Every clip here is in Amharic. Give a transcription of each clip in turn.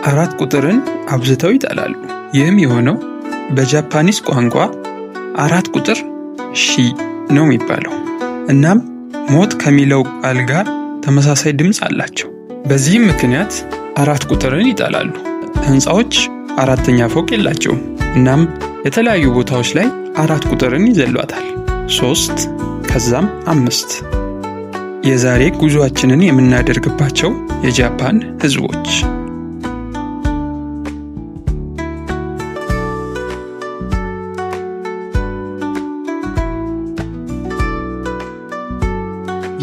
4 ቁጥርን አብዝተው ይጠላሉ። ይህም የሆነው በጃፓኒስ ቋንቋ 4 ቁጥር ሺ ነው የሚባለው። እናም ሞት ከሚለው ቃል ጋር ተመሳሳይ ድምፅ አላቸው። በዚህም ምክንያት 4 ቁጥርን ይጠላሉ። ህንፃዎች 4ኛ ፎቅ የላቸውም። እናም የተለያዩ ቦታዎች ላይ 4 ቁጥርን ይዘሏታል። 3 ከዛም 5። የዛሬ ጉዞአችንን የምናደርግባቸው የጃፓን ህዝቦች።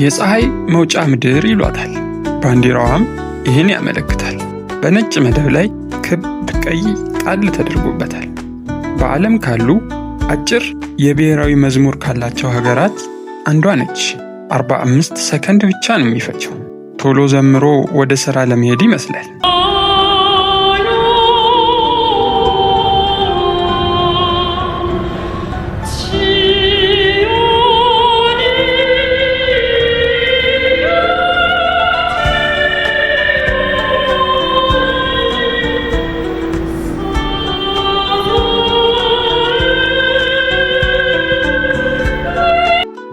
የፀሐይ መውጫ ምድር ይሏታል። ባንዲራዋም ይህን ያመለክታል። በነጭ መደብ ላይ ክብ ቀይ ቃል ተደርጎበታል። በዓለም ካሉ አጭር የብሔራዊ መዝሙር ካላቸው ሀገራት አንዷ ነች። 45 ሰከንድ ብቻ ነው የሚፈጀው። ቶሎ ዘምሮ ወደ ሥራ ለመሄድ ይመስላል።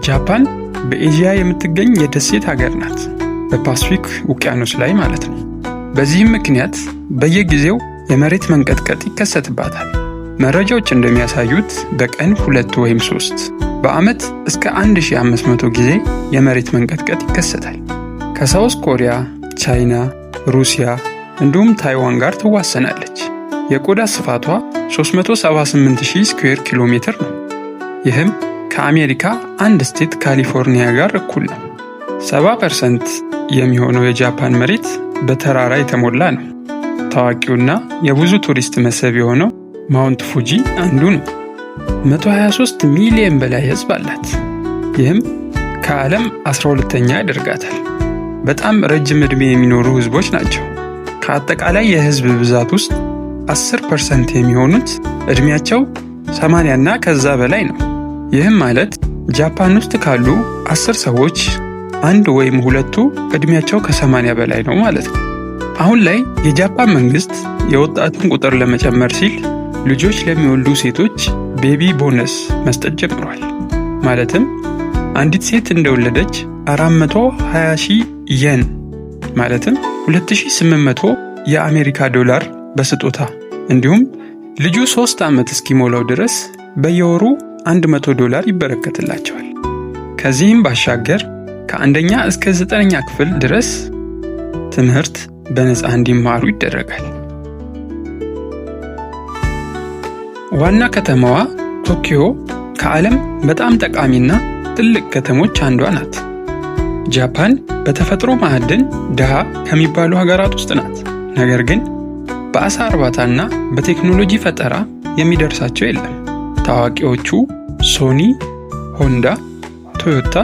ጃፓን በኤዥያ የምትገኝ የደሴት ሀገር ናት። በፓሲፊክ ውቅያኖስ ላይ ማለት ነው። በዚህም ምክንያት በየጊዜው የመሬት መንቀጥቀጥ ይከሰትባታል። መረጃዎች እንደሚያሳዩት በቀን 2 ወይም 3፣ በዓመት እስከ 1500 ጊዜ የመሬት መንቀጥቀጥ ይከሰታል። ከሳውዝ ኮሪያ፣ ቻይና፣ ሩሲያ እንዲሁም ታይዋን ጋር ትዋሰናለች። የቆዳ ስፋቷ 378000 ስኩዌር ኪሎ ሜትር ነው። ይህም ከአሜሪካ አንድ ስቴት ካሊፎርኒያ ጋር እኩል ነው። 70% የሚሆነው የጃፓን መሬት በተራራ የተሞላ ነው። ታዋቂውና የብዙ ቱሪስት መስህብ የሆነው ማውንት ፉጂ አንዱ ነው። 123 ሚሊዮን በላይ ሕዝብ አላት። ይህም ከዓለም 12ኛ ያደርጋታል። በጣም ረጅም ዕድሜ የሚኖሩ ሕዝቦች ናቸው። ከአጠቃላይ የሕዝብ ብዛት ውስጥ 10% የሚሆኑት ዕድሜያቸው 80 እና ከዛ በላይ ነው። ይህም ማለት ጃፓን ውስጥ ካሉ 10 ሰዎች 1 ወይም 2ቱ ዕድሜያቸው ከ80 በላይ ነው ማለት ነው። አሁን ላይ የጃፓን መንግስት የወጣቱን ቁጥር ለመጨመር ሲል ልጆች ለሚወልዱ ሴቶች ቤቢ ቦነስ መስጠት ጀምሯል። ማለትም አንዲት ሴት እንደወለደች 420,000 የን ማለትም 2800 የአሜሪካ ዶላር በስጦታ እንዲሁም ልጁ 3 ዓመት እስኪሞላው ድረስ በየወሩ $100 ይበረከትላቸዋል። ከዚህም ባሻገር ከ1ኛ እስከ 9ኛ ክፍል ድረስ ትምህርት በነፃ እንዲማሩ ይደረጋል። ዋና ከተማዋ ቶኪዮ ከዓለም በጣም ጠቃሚና ትልቅ ከተሞች አንዷ ናት። ጃፓን በተፈጥሮ ማዕድን ድሃ ከሚባሉ ሀገራት ውስጥ ናት። ነገር ግን በአሳ እርባታና በቴክኖሎጂ ፈጠራ የሚደርሳቸው የለም። ታዋቂዎቹ ሶኒ፣ ሆንዳ፣ ቶዮታ፣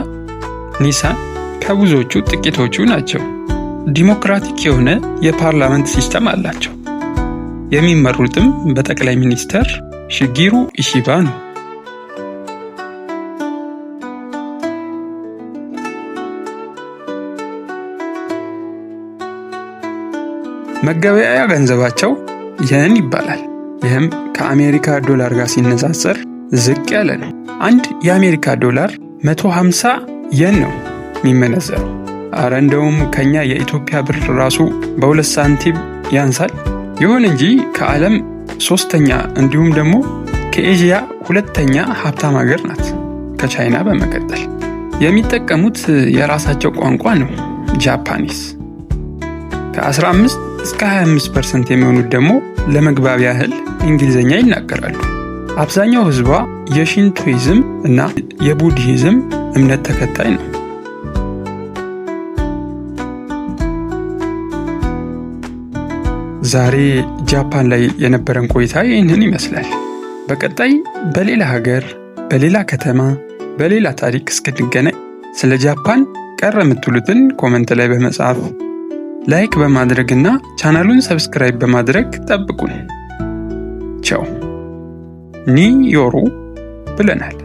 ኒሳን ከብዙዎቹ ጥቂቶቹ ናቸው። ዲሞክራቲክ የሆነ የፓርላመንት ሲስተም አላቸው። የሚመሩትም በጠቅላይ ሚኒስተር ሺጌሩ ኢሺባ ነው። መገበያያ ገንዘባቸው የን ይባላል። ይህም ከአሜሪካ ዶላር ጋር ሲነጻጸር ዝቅ ያለ ነው። አንድ የአሜሪካ ዶላር 150 የን ነው የሚመነዘረው። አረ እንደውም ከኛ የኢትዮጵያ ብር ራሱ በ2 ሳንቲም ያንሳል። ይሁን እንጂ ከዓለም 3ኛ እንዲሁም ደግሞ ከኤዥያ 2ኛ ሀብታም ሀገር ናት ከቻይና በመቀጠል። የሚጠቀሙት የራሳቸው ቋንቋ ነው፣ ጃፓኒስ። ከ15 እስከ 25% የሚሆኑት ደግሞ ለመግባቢያ ያህል እንግሊዝኛ ይናገራሉ። አብዛኛው ህዝቧ የሺንቶይዝም እና የቡድሂዝም እምነት ተከታይ ነው። ዛሬ ጃፓን ላይ የነበረን ቆይታ ይህንን ይመስላል። በቀጣይ በሌላ ሀገር፣ በሌላ ከተማ፣ በሌላ ታሪክ እስክንገናኝ ስለ ጃፓን ቀረ የምትሉትን ኮመንት ላይ በመጻፍ ላይክ በማድረግና ቻናሉን ሰብስክራይብ በማድረግ ጠብቁን። ቻው ኒዮሩ ብለናል።